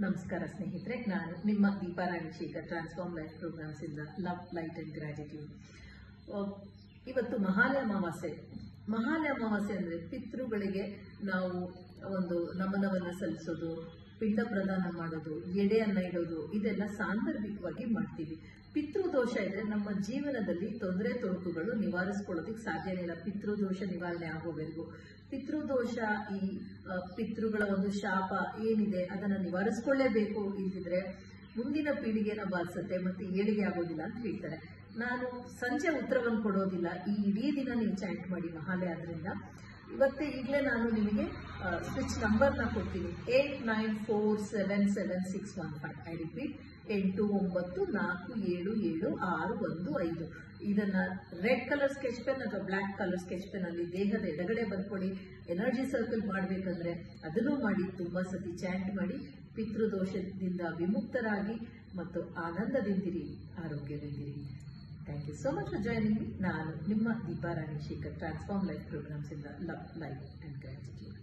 ನಮಸ್ಕಾರ ಸ್ನೇಹಿತರೆ, ನಾನು ನಿಮ್ಮ Deeparani Shekhar, transform life programs ಇಂದ ಲವ್, ಲೈಟ್ ಅಂಡ್ ಗ್ರಾಟಿಟ್ಯೂಡ್. ಇವತ್ತು ಮಹಾಲಯ ಅಮಾವಾಸ್ಯೆ. ಮಹಾಲಯ ಅಮಾವಾಸ್ಯೆ ಅಂದ್ರೆ ಪಿತೃಗಳಿಗೆ ನಾವು ಒಂದು ನಮನವನ್ನ ಸಲ್ಲಿಸೋದು, ಪಿಂಡ ಪ್ರದಾನ ಮಾಡೋದು, ಎಡೆಯನ್ನ ಇಡೋದು, ಇದೆಲ್ಲ ಸಾಂದರ್ಭಿಕವಾಗಿ ಮಾಡ್ತೀವಿ. ಪಿತೃದೋಷ ಇದ್ರೆ ನಮ್ಮ ಜೀವನದಲ್ಲಿ ತೊಂದರೆ ತೊಡಕುಗಳು ನಿವಾರಿಸ್ಕೊಳ್ಳೋದಕ್ಕೆ ಸಾಧ್ಯನೇ ಇಲ್ಲ. ಪಿತೃದೋಷ ನಿವಾರಣೆ ಆಗೋವರೆಗೂ ಪಿತೃದೋಷ, ಈ ಪಿತೃಗಳ ಒಂದು ಶಾಪ ಏನಿದೆ ಅದನ್ನ ನಿವಾರಿಸ್ಕೊಳ್ಳೇಬೇಕು. ಇಲ್ದಿದ್ರೆ ಮುಂದಿನ ಪೀಳಿಗೆನ ಬಾಧಿಸುತ್ತೆ ಮತ್ತೆ ಏಳಿಗೆ ಆಗೋದಿಲ್ಲ ಅಂತ ಹೇಳ್ತಾರೆ. ನಾನು ಸಂಜೆ ಉತ್ತರವನ್ನು ಕೊಡೋದಿಲ್ಲ, ಈ ಇಡೀ ದಿನ ನೀವು ಚಾಟ್ ಮಾಡಿ ಮಹಾಲಯ. ಆದ್ರಿಂದ ಇವತ್ತೇ ಈಗಲೇ ನಾನು ನಿಮಗೆ ಸ್ವಿಚ್ ನಂಬರ್ನ ಕೊಡ್ತೀನಿ, 89477615. I repeat, 89477615. ಇದನ್ನ ರೆಡ್ ಕಲರ್ ಸ್ಕೆಚ್ ಪೆನ್ ಅಥವಾ ಬ್ಲಾಕ್ ಕಲರ್ ಸ್ಕೆಚ್ ಪೆನ್ ಅಲ್ಲಿ ದೇಹದ ಎಡಗಡೆ ಬರ್ಕೊಳ್ಳಿ. ಎನರ್ಜಿ ಸರ್ಕಲ್ ಮಾಡಬೇಕಂದ್ರೆ ಅದನ್ನು ಮಾಡಿ ತುಂಬಾ ಸತಿ ಚಾಂಟ್ ಮಾಡಿ. ಪಿತೃದೋಷದಿಂದ ವಿಮುಕ್ತರಾಗಿ ಮತ್ತು ಆನಂದದಿಂದಿರಿ, ಆರೋಗ್ಯದಿಂದಿರಿ. Thank you so much for joining me. ನಾನು ನಿಮ್ಮ Deeparani Shekhar, transform life programs ಇಂದ ಲವ್, ಲೈಟ್ ಅಂಡ್ ಗ್ರಾಟಿಟ್ಯೂಡ್.